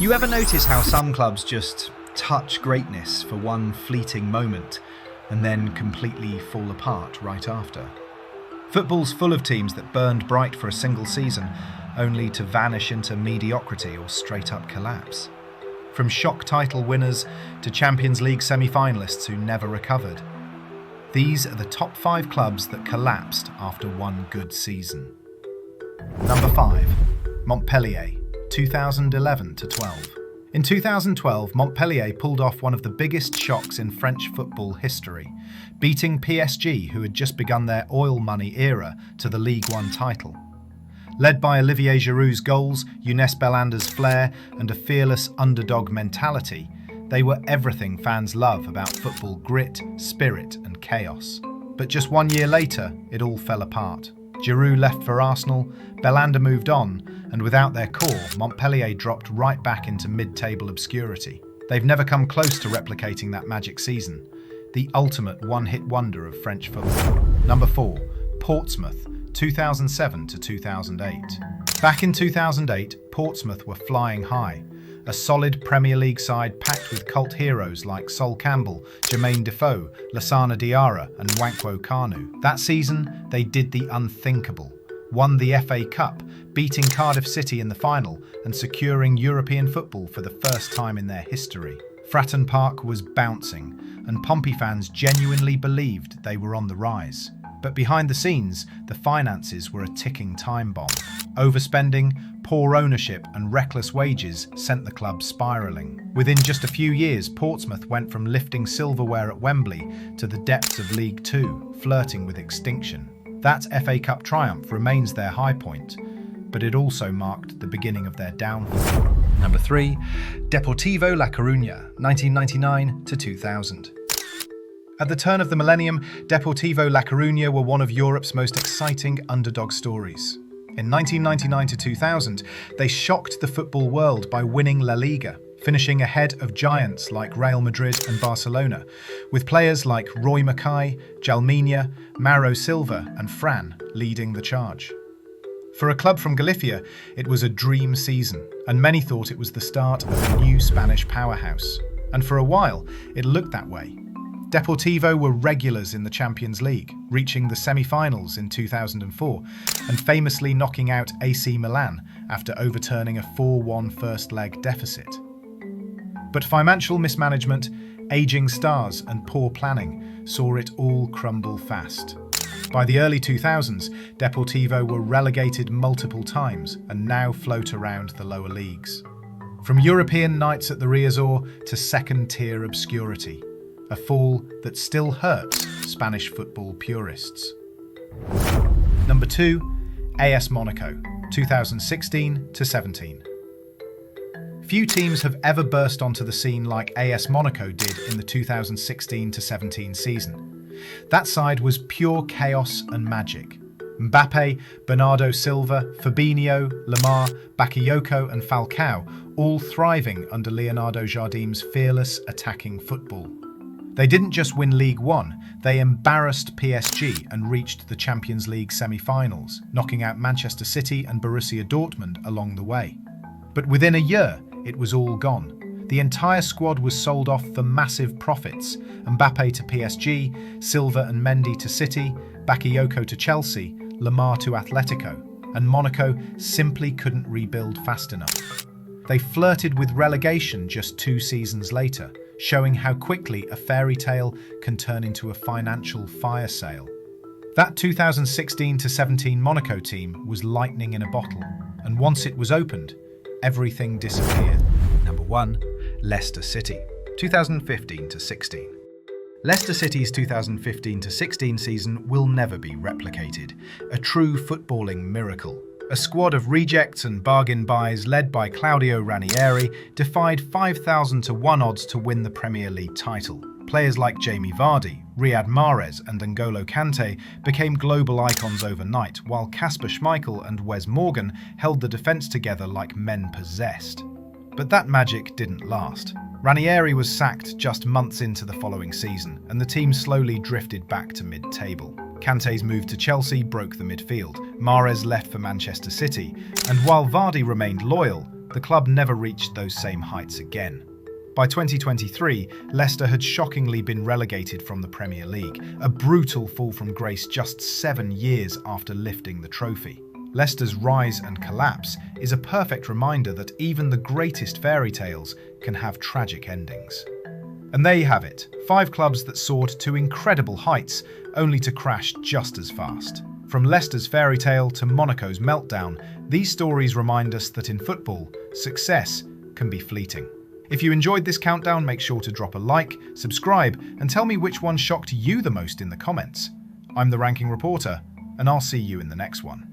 You ever notice how some clubs just touch greatness for one fleeting moment and then completely fall apart right after? Football's full of teams that burned bright for a single season only to vanish into mediocrity or straight-up collapse. From shock title winners to Champions League semi-finalists who never recovered. These are the top 5 clubs that collapsed after one good season. Number 5. Montpellier, 2011-12. In 2012, Montpellier pulled off one of the biggest shocks in French football history, beating PSG, who had just begun their oil money era, to the Ligue 1 title. Led by Olivier Giroud's goals, Younes Belhanda's flair, and a fearless underdog mentality, they were everything fans love about football: grit, spirit, and chaos. But just 1 year later, it all fell apart. Giroud left for Arsenal, Belhanda moved on, and without their core, Montpellier dropped right back into mid-table obscurity. They've never come close to replicating that magic season, the ultimate one-hit wonder of French football. Number 4. Portsmouth, 2007-2008. Back in 2008, Portsmouth were flying high. A solid Premier League side packed with cult heroes like Sol Campbell, Jermaine Defoe, Lassana Diarra and Nwankwo Kanu. That season, they did the unthinkable. Won the FA Cup, beating Cardiff City in the final and securing European football for the first time in their history. Fratton Park was bouncing, and Pompey fans genuinely believed they were on the rise. But behind the scenes, the finances were a ticking time bomb. Overspending, poor ownership and reckless wages sent the club spiralling. Within just a few years, Portsmouth went from lifting silverware at Wembley to the depths of League Two, flirting with extinction. That FA Cup triumph remains their high point, but it also marked the beginning of their downfall. Number 3. Deportivo La Coruña, 1999-2000. At the turn of the millennium, Deportivo La Coruña were one of Europe's most exciting underdog stories. In 1999-2000, they shocked the football world by winning La Liga, finishing ahead of giants like Real Madrid and Barcelona, with players like Roy Mackay, Jalminha, Mauro Silva and Fran leading the charge. For a club from Galicia, it was a dream season, and many thought it was the start of a new Spanish powerhouse. And for a while, it looked that way. Deportivo were regulars in the Champions League, reaching the semi-finals in 2004 and famously knocking out AC Milan after overturning a 4-1 first-leg deficit. But financial mismanagement, aging stars and poor planning saw it all crumble fast. By the early 2000s, Deportivo were relegated multiple times and now float around the lower leagues. From European nights at the Riazor to second-tier obscurity. A fall that still hurts Spanish football purists. Number 2. AS Monaco, 2016-17. Few teams have ever burst onto the scene like AS Monaco did in the 2016-17 season. That side was pure chaos and magic. Mbappe, Bernardo Silva, Fabinho, Lemar, Bakayoko and Falcao all thriving under Leonardo Jardim's fearless attacking football. They didn't just win League One, they embarrassed PSG and reached the Champions League semi-finals, knocking out Manchester City and Borussia Dortmund along the way. But within a year, it was all gone. The entire squad was sold off for massive profits. Mbappe to PSG, Silva and Mendy to City, Bakayoko to Chelsea, Lemar to Atletico, and Monaco simply couldn't rebuild fast enough. They flirted with relegation just 2 seasons later, showing how quickly a fairy tale can turn into a financial fire sale. That 2016-17 Monaco team was lightning in a bottle, and once it was opened, everything disappeared. Number 1. Leicester City, 2015-16. Leicester City's 2015-16 season will never be replicated, a true footballing miracle. A squad of rejects and bargain buys led by Claudio Ranieri defied 5,000 to 1 odds to win the Premier League title. Players like Jamie Vardy, Riyad Mahrez and N'Golo Kante became global icons overnight, while Kasper Schmeichel and Wes Morgan held the defence together like men possessed. But that magic didn't last. Ranieri was sacked just months into the following season, and the team slowly drifted back to mid-table. Kante's move to Chelsea broke the midfield. Mahrez left for Manchester City, and while Vardy remained loyal, the club never reached those same heights again. By 2023, Leicester had shockingly been relegated from the Premier League, a brutal fall from grace just 7 years after lifting the trophy. Leicester's rise and collapse is a perfect reminder that even the greatest fairy tales can have tragic endings. And there you have it, 5 clubs that soared to incredible heights, only to crash just as fast. From Leicester's fairy tale to Monaco's meltdown, these stories remind us that in football, success can be fleeting. If you enjoyed this countdown, make sure to drop a like, subscribe, and tell me which one shocked you the most in the comments. I'm the Ranking Reporter, and I'll see you in the next one.